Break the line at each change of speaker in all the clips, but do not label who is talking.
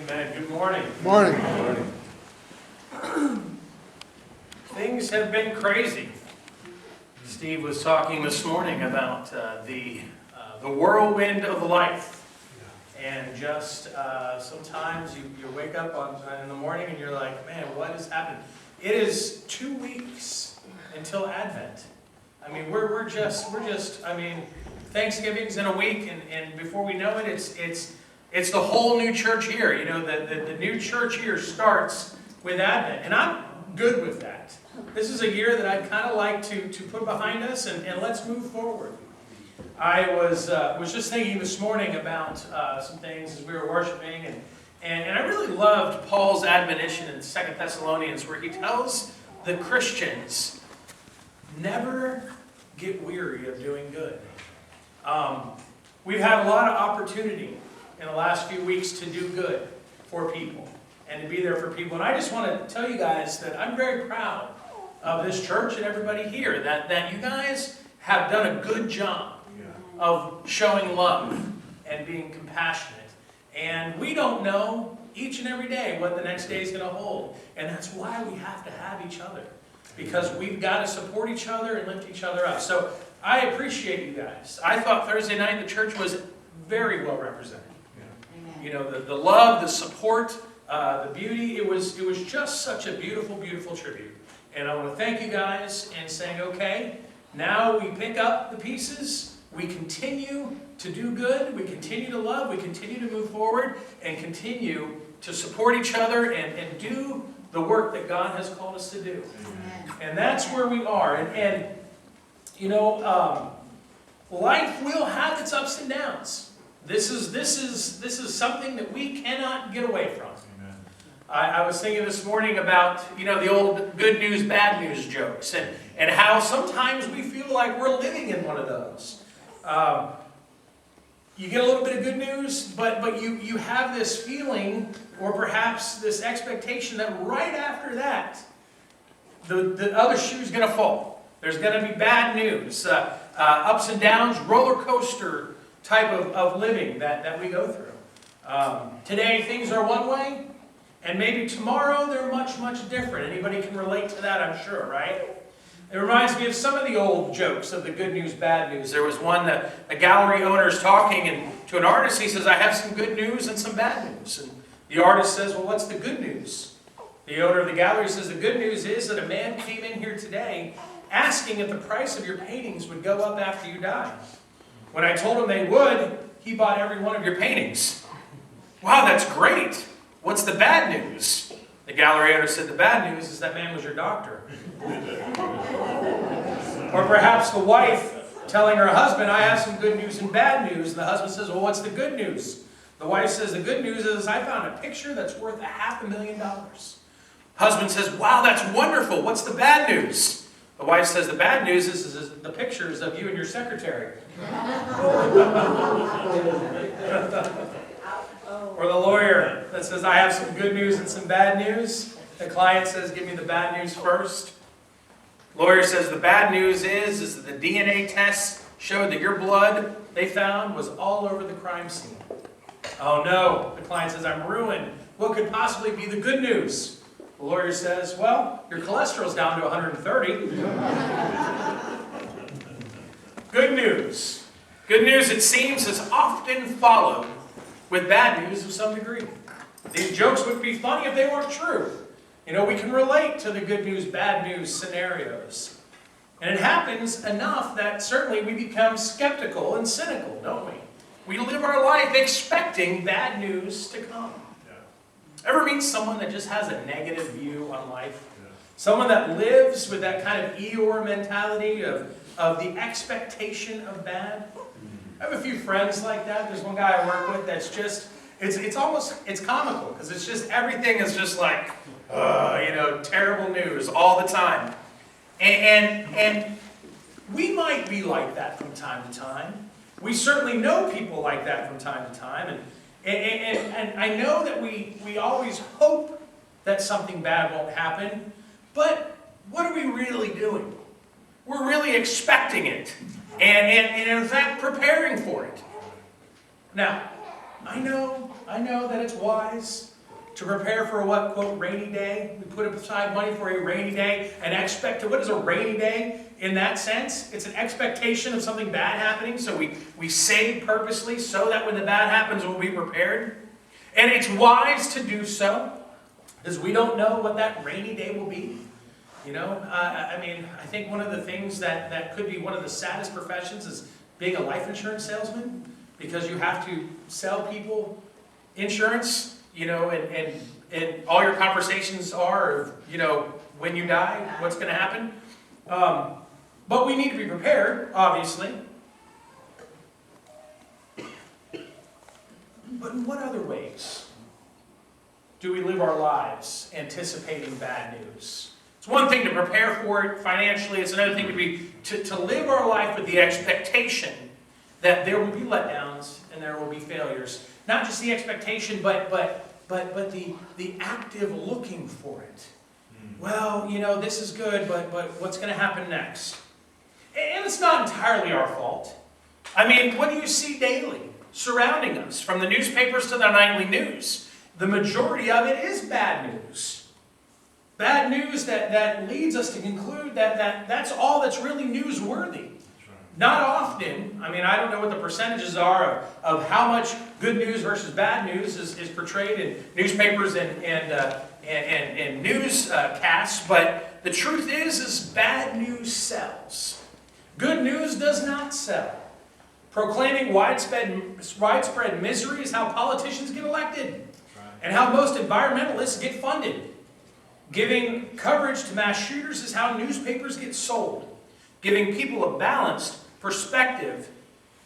Amen. Good morning.
Morning.
Things have been crazy. Steve was talking this morning about the whirlwind of life. And just sometimes you wake up in the morning and you're like, man, what has happened? It is 2 weeks until Advent. I mean, we're just Thanksgiving's in a week, and before we know it, it's the whole new church year. You know, the new church year starts with Advent, and I'm good with that. This is a year that I'd kind of like to put behind us, and let's move forward. I was just thinking this morning about some things as we were worshiping, and I really loved Paul's admonition in 2 Thessalonians, where he tells the Christians, never get weary of doing good. We've had a lot of opportunity in the last few weeks to do good for people and to be there for people. And I just want to tell you guys that I'm very proud of this church and everybody here, that you guys have done a good job of showing love and being compassionate. And we don't know each and every day what the next day is going to hold. And that's why we have to have each other, because we've got to support each other and lift each other up. So I appreciate you guys. I thought Thursday night the church was very well represented. Yeah. You know, the love, the support, the beauty. It was just such a beautiful, beautiful tribute. And I want to thank you guys and saying, okay, now we pick up the pieces. We continue to do good. We continue to love. We continue to move forward and continue to support each other and do the work that God has called us to do. Amen. And that's where we are. And you know, life will have its ups and downs. This is something that we cannot get away from. Amen. I was thinking this morning about, you know, the old good news, bad news jokes, and how sometimes we feel like we're living in one of those. You get a little bit of good news, but you have this feeling, or perhaps this expectation, that right after that, the other shoe's going to fall. There's going to be bad news, ups and downs, roller coaster type of living that we go through. Today things are one way, and maybe tomorrow they're much, much different. Anybody can relate to that, I'm sure, right? It reminds me of some of the old jokes of the good news, bad news. There was one that a gallery owner is talking and to an artist. He says, I have some good news and some bad news. And the artist says, well, what's the good news? The owner of the gallery says, the good news is that a man came in here today asking if the price of your paintings would go up after you die. When I told him they would, he bought every one of your paintings. Wow, that's great. What's the bad news? The gallery owner said, the bad news is that man was your doctor. Or perhaps the wife telling her husband, I have some good news and bad news. And the husband says, well, what's the good news? The wife says, the good news is I found a picture that's worth $500,000. Husband says, wow, that's wonderful. What's the bad news? The wife says, the bad news is the pictures of you and your secretary. Or the lawyer that says, I have some good news and some bad news. The client says, give me the bad news first. Lawyer says, the bad news is that the DNA tests showed that your blood they found was all over the crime scene. Oh no, the client says, I'm ruined. What could possibly be the good news? The lawyer says, well, your cholesterol's down to 130. Good news. Good news, it seems, is often followed with bad news of some degree. These jokes would be funny if they weren't true. You know, we can relate to the good news, bad news scenarios. And it happens enough that certainly we become skeptical and cynical, don't we? We live our life expecting bad news to come. Ever meet someone that just has a negative view on life? Someone that lives with that kind of Eeyore mentality of the expectation of bad? I have a few friends like that. There's one guy I work with that's just, it's comical, because it's just, everything is just like, you know, terrible news all the time. And we might be like that from time to time. We certainly know people like that from time to time. And I know that we always hope that something bad won't happen, but what are we really doing? We're really expecting it, and in fact preparing for it. Now, I know I know that it's wise to prepare for a what, quote, rainy day. We put aside money for a rainy day and expect, what is a rainy day in that sense? It's an expectation of something bad happening, so we save purposely so that when the bad happens, we'll be prepared. And it's wise to do so, because we don't know what that rainy day will be. You know, I mean, I think one of the things that could be one of the saddest professions is being a life insurance salesman, because you have to sell people insurance, you know, and all your conversations are, you know, when you die, what's going to happen. But we need to be prepared, obviously. But in what other ways do we live our lives anticipating bad news? It's one thing to prepare for it financially. It's another thing to live our life with the expectation that there will be letdowns and there will be failures. Not just the expectation, but the active looking for it. Well, you know, this is good, but what's going to happen next? And it's not entirely our fault. I mean, what do you see daily surrounding us, from the newspapers to the nightly news? The majority of it is bad news. Bad news that leads us to conclude that that's all that's really newsworthy. Not often. I mean, I don't know what the percentages are of how much good news versus bad news is portrayed in newspapers and newscasts, but the truth is bad news sells. Good news does not sell. Proclaiming widespread misery is how politicians get elected, and how most environmentalists get funded. Giving coverage to mass shooters is how newspapers get sold. Giving people a balanced perspective,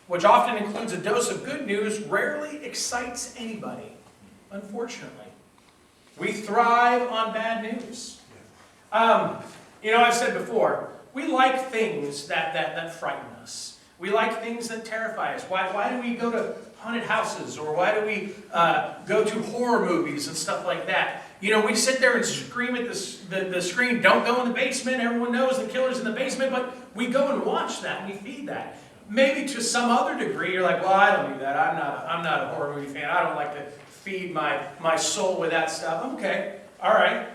which often includes a dose of good news, rarely excites anybody, unfortunately. We thrive on bad news. You know, I've said before, we like things that frighten us. We like things that terrify us. Why do we go to haunted houses, or why do we go to horror movies and stuff like that? You know, we sit there and scream at the screen, don't go in the basement, everyone knows the killer's in the basement, but we go and watch that and we feed that. Maybe to some other degree, you're like, well, I don't do that. I'm not a horror movie fan. I don't like to feed my soul with that stuff. Okay, all right.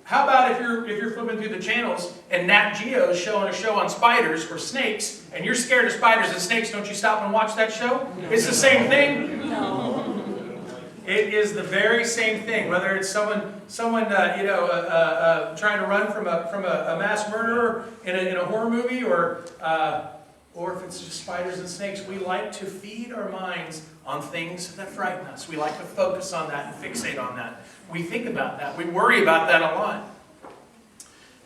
How about if you're flipping through the channels and Nat Geo's showing a show on spiders or snakes, and you're scared of spiders and snakes, don't you stop and watch that show? No. It's the same thing. No. It is the very same thing. Whether it's someone trying to run from a mass murderer in a horror movie, or if it's just spiders and snakes, we like to feed our minds on things that frighten us. We like to focus on that and fixate on that. We think about that. We worry about that a lot.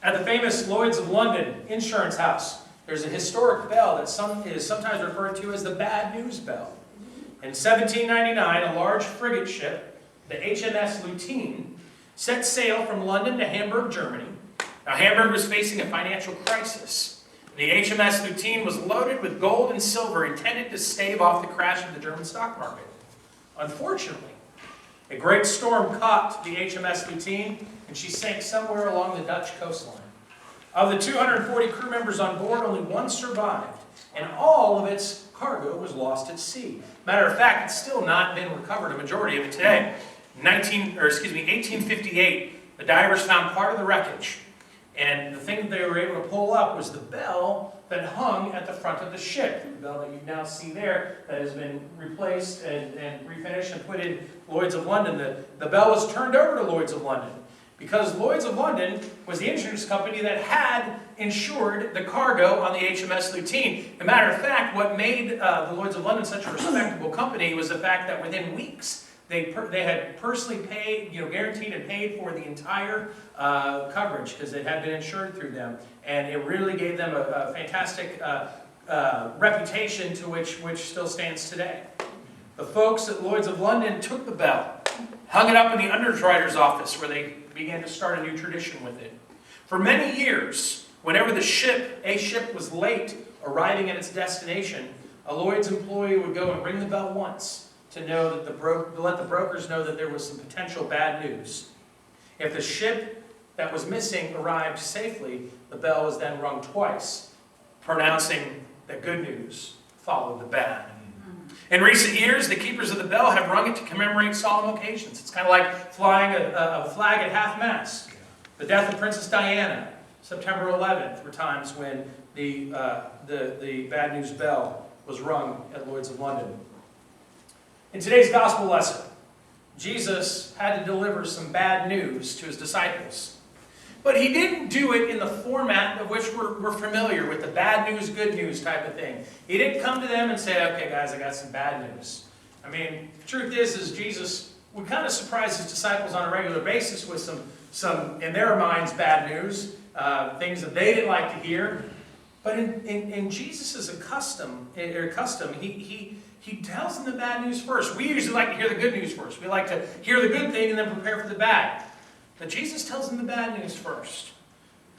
At the famous Lloyd's of London insurance house, there's a historic bell that is sometimes referred to as the bad news bell. In 1799, a large frigate ship, the HMS Lutine, set sail from London to Hamburg, Germany. Now, Hamburg was facing a financial crisis. The HMS Lutine was loaded with gold and silver intended to stave off the crash of the German stock market. Unfortunately, a great storm caught the HMS Lutine, and she sank somewhere along the Dutch coastline. Of the 240 crew members on board, only one survived, and all of its cargo was lost at sea. Matter of fact, it's still not been recovered, a majority of it today. 1858, the divers found part of the wreckage, and the thing that they were able to pull up was the bell that hung at the front of the ship. The bell that you now see there that has been replaced and refinished and put in Lloyd's of London. The bell was turned over to Lloyd's of London because Lloyd's of London was the insurance company that had insured the cargo on the HMS Lutine. As a matter of fact, what made the Lloyd's of London such a respectable company was the fact that within weeks they had personally paid, guaranteed and paid for the entire coverage because it had been insured through them, and it really gave them a fantastic reputation to which still stands today. The folks at Lloyd's of London took the bell, hung it up in the underwriter's office, where they began to start a new tradition with it. For many years, whenever a ship was late arriving at its destination, a Lloyd's employee would go and ring the bell once to know that to let the brokers know that there was some potential bad news. If the ship that was missing arrived safely, the bell was then rung twice, pronouncing that good news followed the bad. In recent years, the keepers of the bell have rung it to commemorate solemn occasions. It's kind of like flying a flag at half-mast. The death of Princess Diana, September 11th, were times when the Bad News Bell was rung at Lloyd's of London. In today's gospel lesson, Jesus had to deliver some bad news to his disciples. But he didn't do it in the format of which we're familiar with, the bad news, good news type of thing. He didn't come to them and say, okay guys, I got some bad news. I mean, the truth is Jesus would kind of surprise his disciples on a regular basis with some in their minds, bad news, things that they didn't like to hear. But in Jesus' custom, he tells them the bad news first. We usually like to hear the good news first. We like to hear the good thing and then prepare for the bad. But Jesus tells them the bad news first.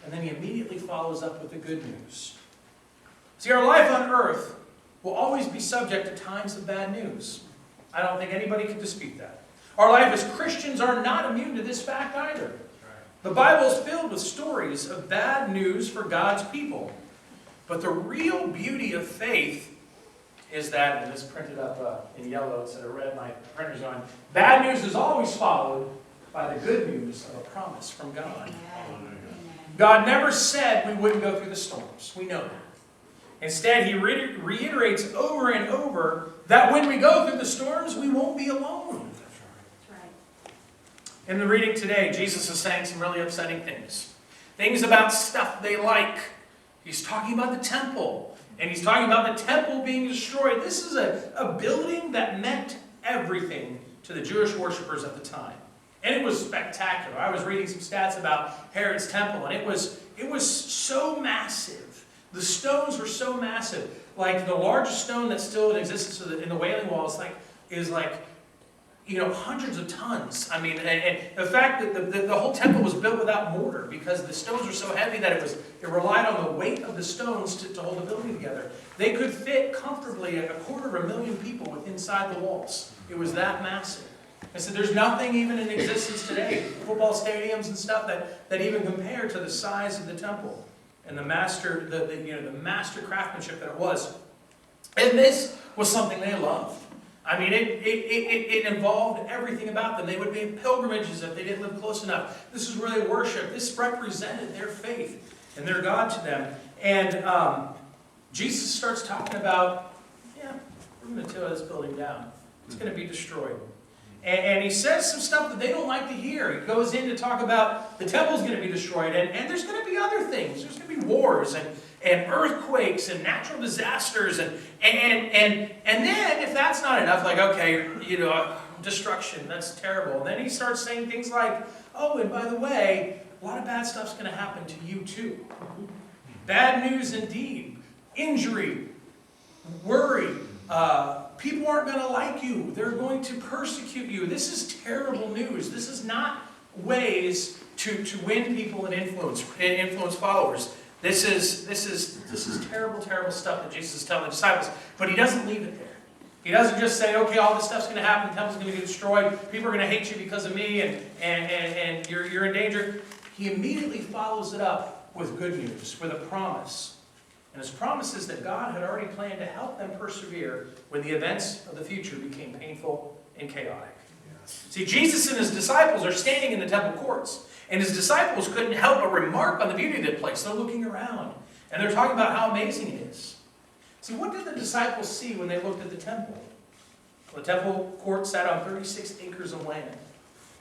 And then he immediately follows up with the good news. See, our life on earth will always be subject to times of bad news. I don't think anybody can dispute that. Our life as Christians are not immune to this fact either. The Bible is filled with stories of bad news for God's people. But the real beauty of faith is that, and this printed up in yellow instead of red, my printer's on, bad news is always followed by the good news of a promise from God. God never said we wouldn't go through the storms. We know that. Instead, he reiterates over and over that when we go through the storms, we won't be alone. That's right. In the reading today, Jesus is saying some really upsetting things. Things about stuff they like. He's talking about the temple. And he's talking about the temple being destroyed. This is a building that meant everything to the Jewish worshipers at the time. And it was spectacular. I was reading some stats about Herod's temple, and it was so massive. The stones were so massive. Like the largest stone that's still in existence in the Wailing Wall is like hundreds of tons. I mean, and the fact that the whole temple was built without mortar because the stones were so heavy that it relied on the weight of the stones to hold the building together. They could fit comfortably 250,000 people inside the walls. It was that massive. I said, there's nothing even in existence today, football stadiums and stuff, that even compare to the size of the temple and the master craftsmanship that it was. And this was something they loved. I mean, it involved everything about them. They would make pilgrimages if they didn't live close enough. This is where they worshiped. This represented their faith and their God to them. And Jesus starts talking about, we're going to tear this building down. It's going to be destroyed. And he says some stuff that they don't like to hear. He goes in to talk about the temple's going to be destroyed. And there's going to be other things. There's going to be wars and earthquakes and natural disasters. And then, if that's not enough, like, okay, destruction, that's terrible. And then he starts saying things like, oh, and by the way, a lot of bad stuff's going to happen to you too. Bad news indeed. Injury, worry, people aren't going to like you. They're going to persecute you. This is terrible news. This is not ways to win people and influence followers. This is terrible, terrible stuff that Jesus is telling the disciples. But he doesn't leave it there. He doesn't just say, okay, all this stuff's going to happen. The temple's going to get destroyed. People are going to hate you because of me, and you're in danger. He immediately follows it up with good news, with a promise. And his promise is that God had already planned to help them persevere when the events of the future became painful and chaotic. Yes. See, Jesus and his disciples are standing in the temple courts. And his disciples couldn't help but remark on the beauty of the place. They're looking around. And they're talking about how amazing it is. See, what did the disciples see when they looked at the temple? Well, the temple court sat on 36 acres of land.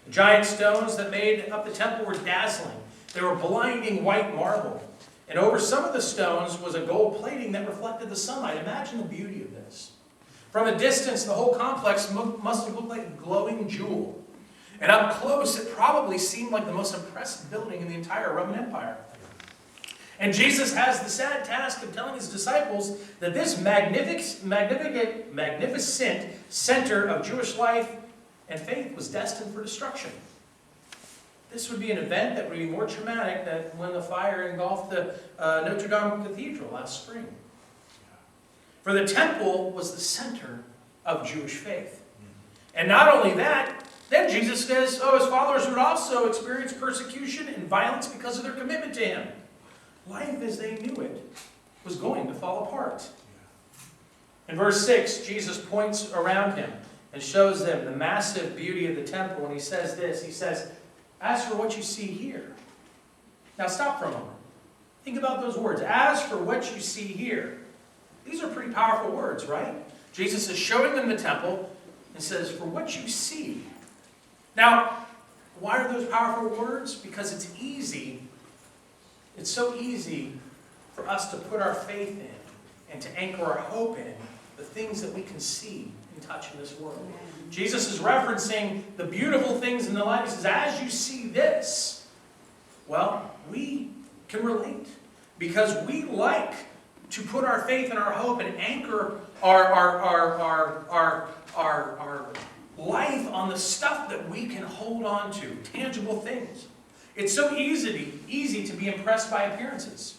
The giant stones that made up the temple were dazzling. They were blinding white marble. And over some of the stones was a gold plating that reflected the sunlight. Imagine the beauty of this. From a distance, the whole complex must have looked like a glowing jewel. And up close, it probably seemed like the most impressive building in the entire Roman Empire. And Jesus has the sad task of telling his disciples that this magnificent center of Jewish life and faith was destined for destruction. This would be an event that would be more traumatic than when the fire engulfed the Notre Dame Cathedral last spring. For the temple was the center of Jewish faith. And not only that, then Jesus says, his followers would also experience persecution and violence because of their commitment to him. Life as they knew it was going to fall apart. In verse 6, Jesus points around him and shows them the massive beauty of the temple, and he says this. He says, as for what you see here. Now stop for a moment. Think about those words. As for what you see here. These are pretty powerful words, right? Jesus is showing them the temple and says, for what you see. Now, why are those powerful words? Because it's easy. It's so easy for us to put our faith in and to anchor our hope in the things that we can see and touch in this world. Jesus is referencing the beautiful things in the light. He says, as you see this, well, we can relate. Because we like to put our faith and our hope and anchor our life on the stuff that we can hold on to, tangible things. It's so easy to be impressed by appearances,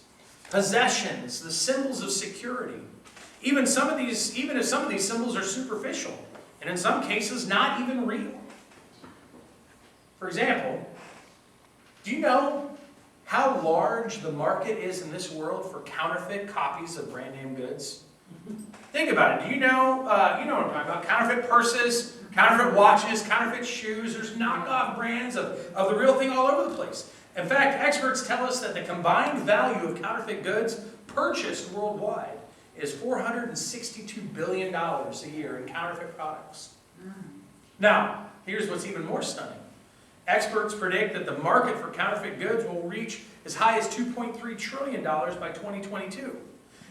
possessions, the symbols of security. Even if some of these symbols are superficial, and in some cases not even real. For example, do you know how large the market is in this world for counterfeit copies of brand name goods? Think about it. Do you know what I'm talking about? Counterfeit purses, counterfeit watches, counterfeit shoes. There's knockoff brands of the real thing all over the place. In fact, experts tell us that the combined value of counterfeit goods purchased worldwide is $462 billion a year in counterfeit products. Now, here's what's even more stunning. Experts predict that the market for counterfeit goods will reach as high as $2.3 trillion by 2022.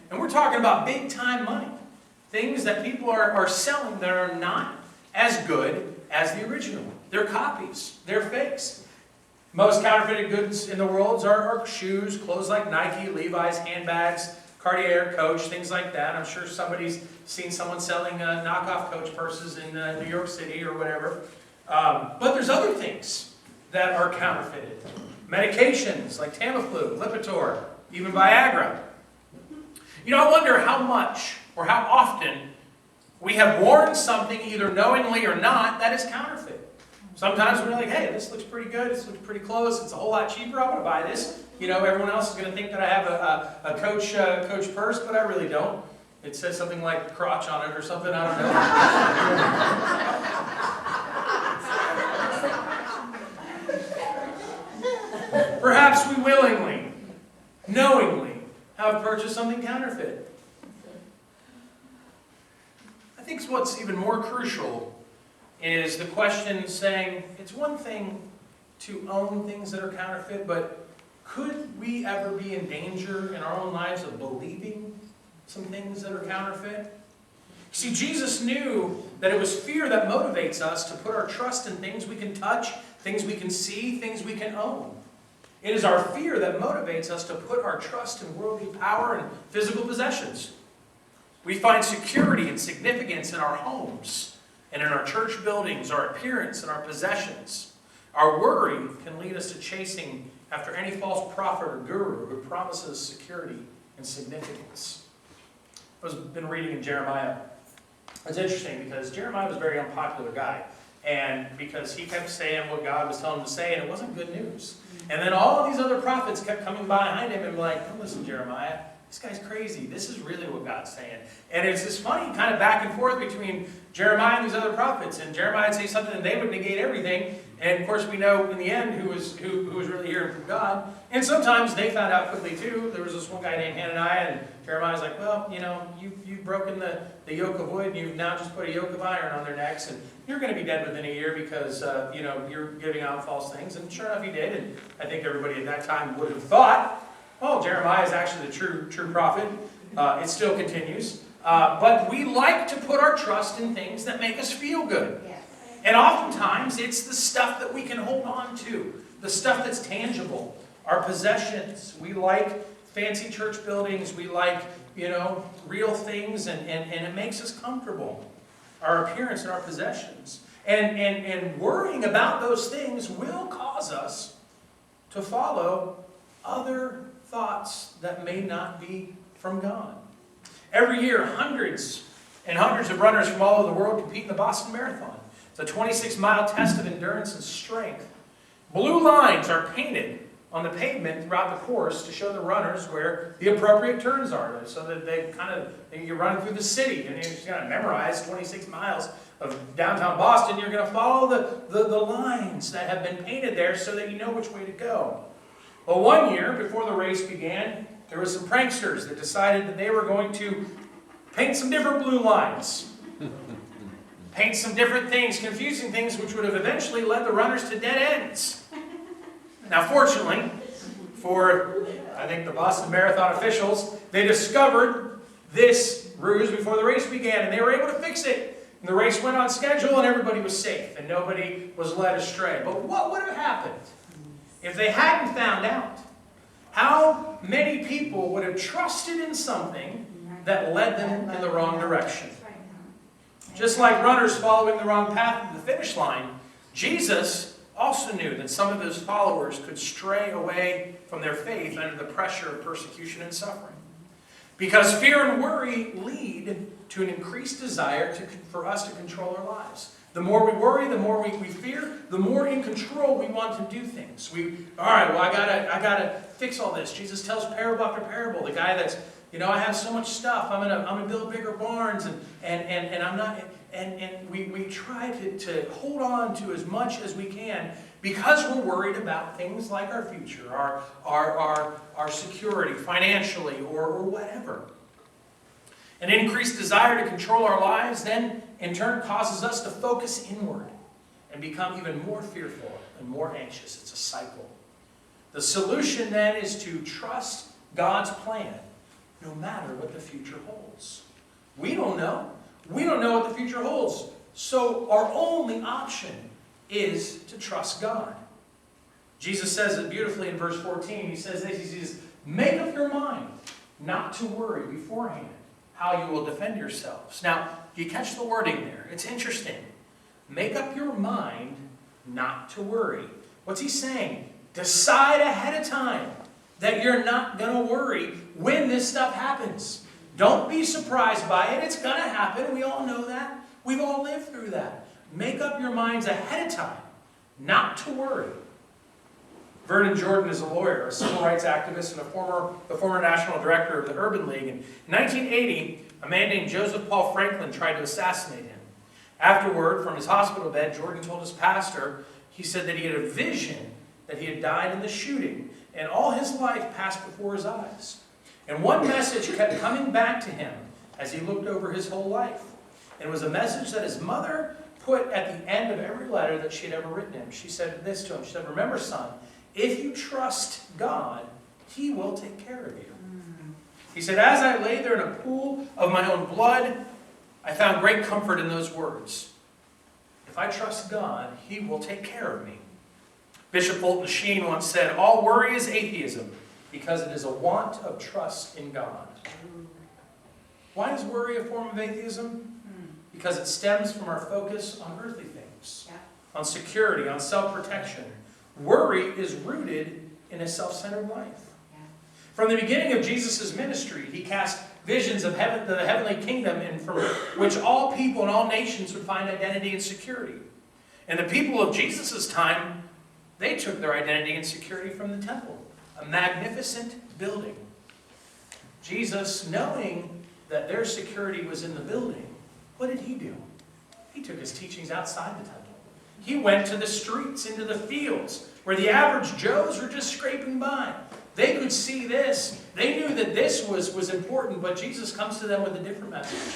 And we're talking about big-time money. Things that people are selling that are not as good as the original. They're copies. They're fakes. Most counterfeited goods in the world are shoes, clothes like Nike, Levi's, handbags, Cartier, Coach, things like that. I'm sure somebody's seen someone selling knockoff Coach purses in New York City or whatever. But there's other things that are counterfeited. Medications like Tamiflu, Lipitor, even Viagra. You know, I wonder how much or how often we have worn something, either knowingly or not, that is counterfeit. Sometimes we're like, hey, this looks pretty good, this looks pretty close, it's a whole lot cheaper, I'm going to buy this. You know, everyone else is going to think that I have a Coach purse, but I really don't. It says something like crotch on it or something, I don't know. Perhaps we willingly, knowingly, have purchased something counterfeit. I think what's even more crucial is the question saying, it's one thing to own things that are counterfeit, but could we ever be in danger in our own lives of believing some things that are counterfeit? See, Jesus knew that it was fear that motivates us to put our trust in things we can touch, things we can see, things we can own. It is our fear that motivates us to put our trust in worldly power and physical possessions. We find security and significance in our homes and in our church buildings, our appearance and our possessions. Our worry can lead us to chasing after any false prophet or guru who promises security and significance. I've been reading in Jeremiah. It's interesting because Jeremiah was a very unpopular guy. And because he kept saying what God was telling him to say, and it wasn't good news. And then all of these other prophets kept coming behind him and like, oh, listen, Jeremiah, this guy's crazy. This is really what God's saying. And it's this funny kind of back and forth between Jeremiah and these other prophets. And Jeremiah would say something and they would negate everything. And of course we know in the end who was really hearing from God. And sometimes they found out quickly too. There was this one guy named Hananiah, and Jeremiah's like, well, you know, you've broken the yoke of wood, and you've now just put a yoke of iron on their necks, and you're going to be dead within a year because, you know, you're giving out false things. And sure enough, he did. And I think everybody at that time would have thought, oh, Jeremiah is actually the true prophet. It still continues. But we like to put our trust in things that make us feel good. Yes. And oftentimes, it's the stuff that we can hold on to, the stuff that's tangible, our possessions. We like fancy church buildings. We like, you know, real things, and it makes us comfortable. Our appearance and our possessions. And worrying about those things will cause us to follow other thoughts that may not be from God. Every year, hundreds and hundreds of runners from all over the world compete in the Boston Marathon. It's a 26-mile test of endurance and strength. Blue lines are painted on the pavement throughout the course to show the runners where the appropriate turns are, so that you're running through the city and you're just going to memorize 26 miles of downtown Boston. You're going to follow the lines that have been painted there so that you know which way to go. Well, one year before the race began, there were some pranksters that decided that they were going to paint some different blue lines. Paint some different things, confusing things, which would have eventually led the runners to dead ends. Now, fortunately, for, I think, the Boston Marathon officials, they discovered this ruse before the race began, and they were able to fix it. And the race went on schedule, and everybody was safe, and nobody was led astray. But what would have happened if they hadn't found out? How many people would have trusted in something that led them in the wrong direction? Just like runners following the wrong path to the finish line, Jesus also knew that some of his followers could stray away from their faith under the pressure of persecution and suffering. Because fear and worry lead to an increased desire for us to control our lives. The more we worry, the more we fear, the more in control we want to do things. All right, well, I gotta fix all this. Jesus tells parable after parable. The guy that's, I have so much stuff. I'm gonna build bigger barns, and I'm not. And we try to hold on to as much as we can because we're worried about things like our future, our security financially, or whatever. An increased desire to control our lives then, in turn, causes us to focus inward and become even more fearful and more anxious. It's a cycle. The solution then is to trust God's plan, no matter what the future holds. We don't know. We don't know what the future holds. So our only option is to trust God. Jesus says it beautifully in verse 14. He says this, he says, make up your mind not to worry beforehand how you will defend yourselves. Now, you catch the wording there. It's interesting. Make up your mind not to worry. What's he saying? Decide ahead of time that you're not going to worry when this stuff happens. Don't be surprised by it. It's going to happen. We all know that. We've all lived through that. Make up your minds ahead of time not to worry. Vernon Jordan is a lawyer, a civil rights activist, and the former national director of the Urban League. In 1980, a man named Joseph Paul Franklin tried to assassinate him. Afterward, from his hospital bed, Jordan told his pastor, he said that he had a vision that he had died in the shooting, and all his life passed before his eyes. And one message kept coming back to him as he looked over his whole life. And it was a message that his mother put at the end of every letter that she had ever written him. She said this to him. She said, remember, son, if you trust God, He will take care of you. He said, as I lay there in a pool of my own blood, I found great comfort in those words. If I trust God, He will take care of me. Bishop Fulton Sheen once said, all worry is atheism because it is a want of trust in God. Why is worry a form of atheism? Because it stems from our focus on earthly things, on security, on self-protection. Worry is rooted in a self-centered life. From the beginning of Jesus' ministry, He cast visions of heaven, the heavenly kingdom, and from which all people and all nations would find identity and security. And the people of Jesus' time, they took their identity and security from the temple, a magnificent building. Jesus, knowing that their security was in the building, what did He do? He took His teachings outside the temple. He went to the streets, into the fields, where the average Joes were just scraping by. They could see this. They knew that this was important, but Jesus comes to them with a different message.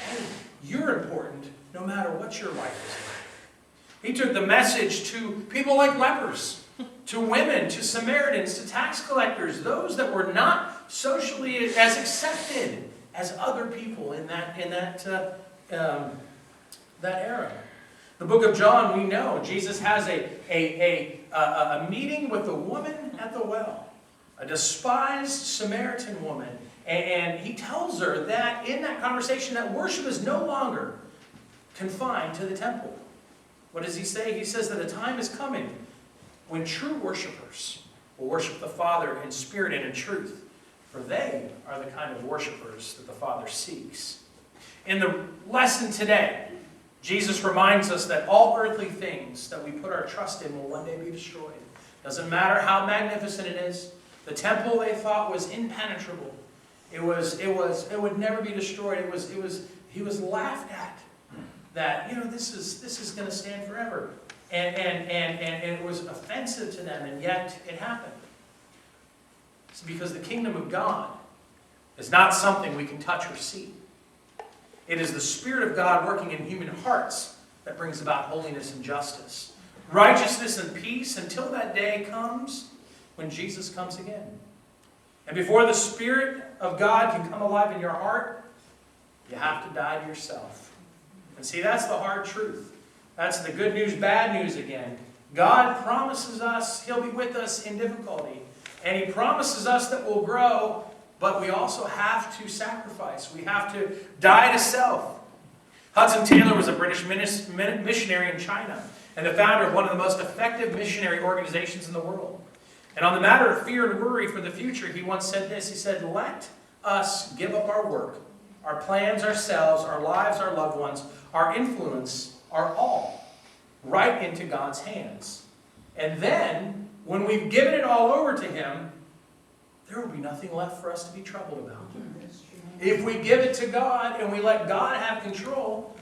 Hey, you're important no matter what your life is like. He took the message to people like lepers, to women, to Samaritans, to tax collectors, those that were not socially as accepted as other people in that era. The book of John, we know, Jesus has a meeting with a woman at the well, a despised Samaritan woman, and He tells her that in that conversation that worship is no longer confined to the temple. What does He say? He says that a time is coming when true worshipers will worship the Father in spirit and in truth, for they are the kind of worshipers that the Father seeks. In the lesson today, Jesus reminds us that all earthly things that we put our trust in will one day be destroyed. Doesn't matter how magnificent it is. The temple they thought was impenetrable. It would never be destroyed. He was laughed at. That, this is going to stand forever. And it was offensive to them, and yet it happened. It's because the kingdom of God is not something we can touch or see. It is the Spirit of God working in human hearts that brings about holiness and justice, righteousness and peace, until that day comes when Jesus comes again. And before the Spirit of God can come alive in your heart, you have to die to yourself. And see, that's the hard truth. That's the good news, bad news again. God promises us He'll be with us in difficulty. And He promises us that we'll grow, but we also have to sacrifice. We have to die to self. Hudson Taylor was a British missionary in China and the founder of one of the most effective missionary organizations in the world. And on the matter of fear and worry for the future, he once said this. He said, "Let us give up our work, our plans, ourselves, our lives, our loved ones, our influence, our all, right into God's hands. And then, when we've given it all over to Him, there will be nothing left for us to be troubled about." If we give it to God and we let God have control,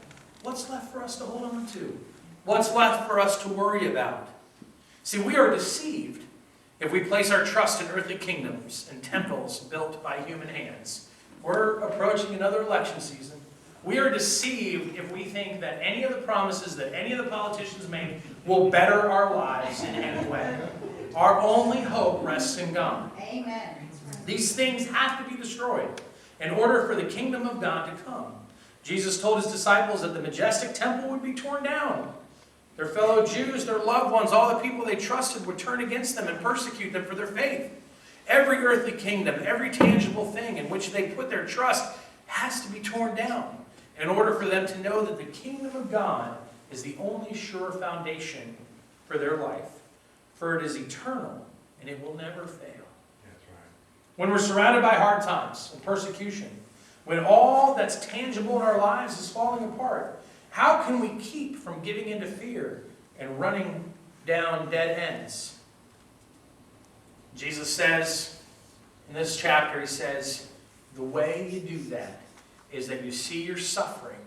what's left for us to hold on to? What's left for us to worry about? See, we are deceived if we place our trust in earthly kingdoms and temples built by human hands. We're approaching another election season. We are deceived if we think that any of the promises that any of the politicians make will better our lives in any way. Our only hope rests in God.
Amen.
These things have to be destroyed in order for the kingdom of God to come. Jesus told His disciples that the majestic temple would be torn down. Their fellow Jews, their loved ones, all the people they trusted would turn against them and persecute them for their faith. Every earthly kingdom, every tangible thing in which they put their trust has to be torn down in order for them to know that the kingdom of God is the only sure foundation for their life. For it is eternal and it will never fail. When we're surrounded by hard times and persecution, when all that's tangible in our lives is falling apart, how can we keep from giving into fear and running down dead ends? Jesus says, in this chapter, He says, the way you do that is that you see your suffering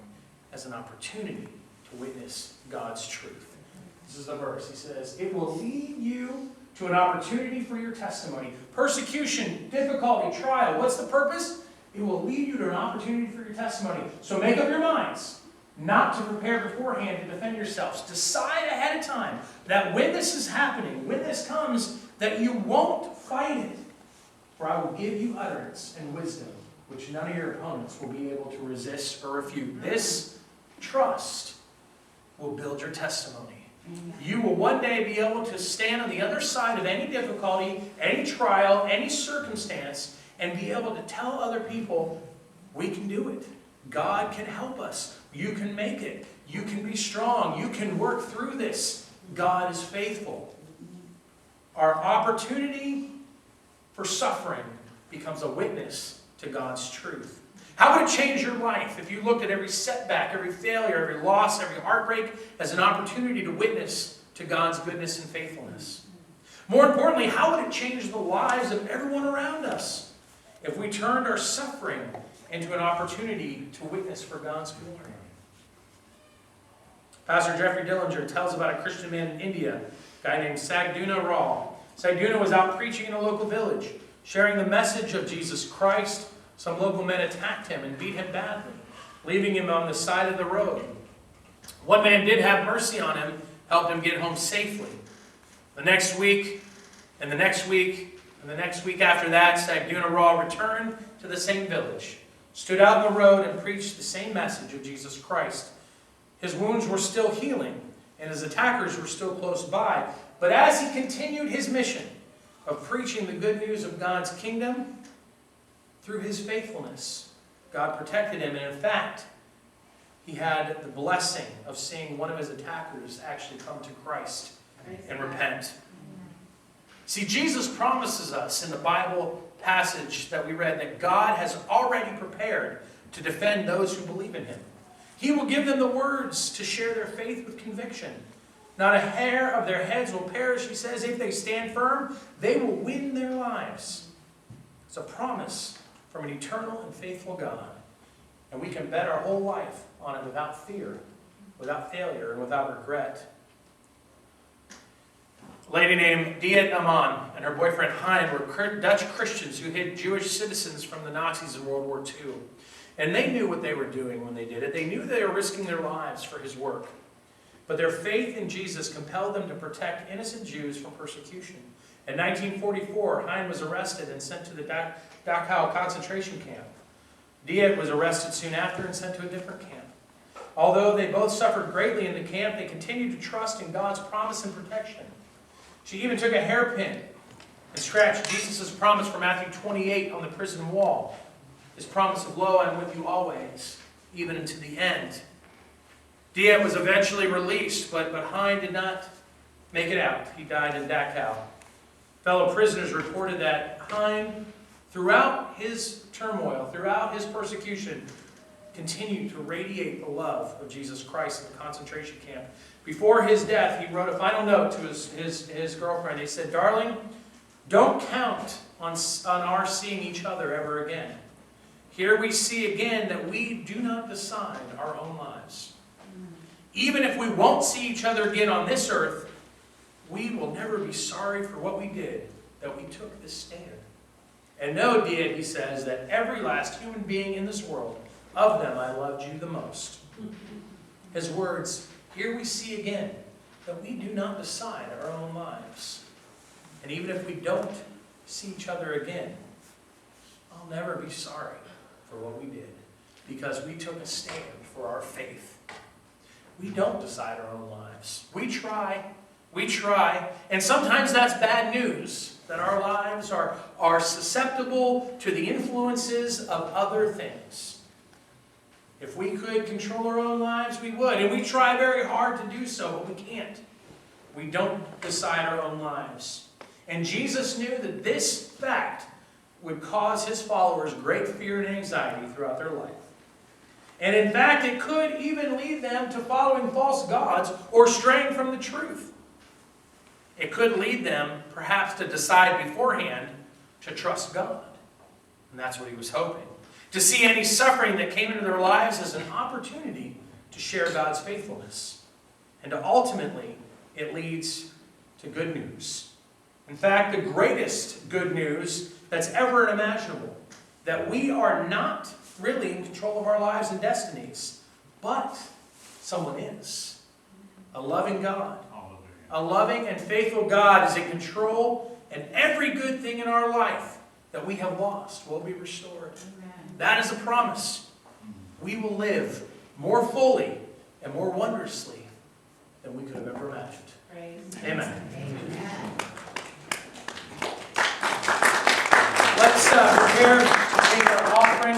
as an opportunity to witness God's truth. This is the verse. He says, it will lead you to an opportunity for your testimony. Persecution, difficulty, trial. What's the purpose? It will lead you to an opportunity for your testimony. So make up your minds not to prepare beforehand to defend yourselves. Decide ahead of time that when this is happening, when this comes, that you won't fight it. For I will give you utterance and wisdom, which none of your opponents will be able to resist or refute. This trust will build your testimony. You will one day be able to stand on the other side of any difficulty, any trial, any circumstance, and be able to tell other people, we can do it. God can help us. You can make it. You can be strong. You can work through this. God is faithful. Our opportunity for suffering becomes a witness to God's truth. How would it change your life if you looked at every setback, every failure, every loss, every heartbreak as an opportunity to witness to God's goodness and faithfulness? More importantly, how would it change the lives of everyone around us if we turned our suffering into an opportunity to witness for God's glory? Pastor Jeffrey Dillinger tells about a Christian man in India, a guy named Sagduna Ral. Sagduna was out preaching in a local village, sharing the message of Jesus Christ. Some local men attacked him and beat him badly, leaving him on the side of the road. One man did have mercy on him, helped him get home safely. The next week, and the next week, and the next week after that, Sagduna Ral returned to the same village, stood out in the road and preached the same message of Jesus Christ. His wounds were still healing, and his attackers were still close by. But as he continued his mission of preaching the good news of God's kingdom, through his faithfulness, God protected him. And in fact, he had the blessing of seeing one of his attackers actually come to Christ and repent. See, Jesus promises us in the Bible passage that we read that God has already prepared to defend those who believe in Him. He will give them the words to share their faith with conviction. Not a hair of their heads will perish, he says. If they stand firm, they will win their lives. It's a promise from an eternal and faithful God. And we can bet our whole life on it without fear, without failure, and without regret. A lady named Diet Aman and her boyfriend Hein were Dutch Christians who hid Jewish citizens from the Nazis in World War II. And they knew what they were doing when they did it. They knew they were risking their lives for his work. But their faith in Jesus compelled them to protect innocent Jews from persecution. In 1944, Hein was arrested and sent to the Dachau concentration camp. Diet was arrested soon after and sent to a different camp. Although they both suffered greatly in the camp, they continued to trust in God's promise and protection. She even took a hairpin and scratched Jesus' promise from Matthew 28 on the prison wall. His promise of, "Lo, I'm with you always, even unto the end." Diet was eventually released, but Hein did not make it out. He died in Dachau. Fellow prisoners reported that Hein, throughout his turmoil, throughout his persecution, continued to radiate the love of Jesus Christ in the concentration camp. Before his death, he wrote a final note to his girlfriend. He said, "Darling, don't count on our seeing each other ever again. Here we see again that we do not decide our own lives. Even if we won't see each other again on this earth, we will never be sorry for what we did, that we took this stand. And know, Diet," he says, "that every last human being in this world, of them I loved you the most." His words, here we see again that we do not decide our own lives. And even if we don't see each other again, I'll never be sorry for what we did, because we took a stand for our faith. We don't decide our own lives. We try, and sometimes that's bad news, that our lives are susceptible to the influences of other things. If we could control our own lives, we would, and we try very hard to do so, but we can't. We don't decide our own lives. And Jesus knew that this fact would cause his followers great fear and anxiety throughout their life. And in fact, it could even lead them to following false gods or straying from the truth. It could lead them, perhaps, to decide beforehand to trust God. And that's what he was hoping. To see any suffering that came into their lives as an opportunity to share God's faithfulness. And to ultimately, it leads to good news. In fact, the greatest good news that's ever imaginable. That we are not really in control of our lives and destinies, but someone is. A loving God. A loving and faithful God is in control, and every good thing in our life that we have lost will be restored. Amen. That is a promise. We will live more fully and more wondrously than we could have ever imagined. Praise Amen. Amen. Let's prepare to take our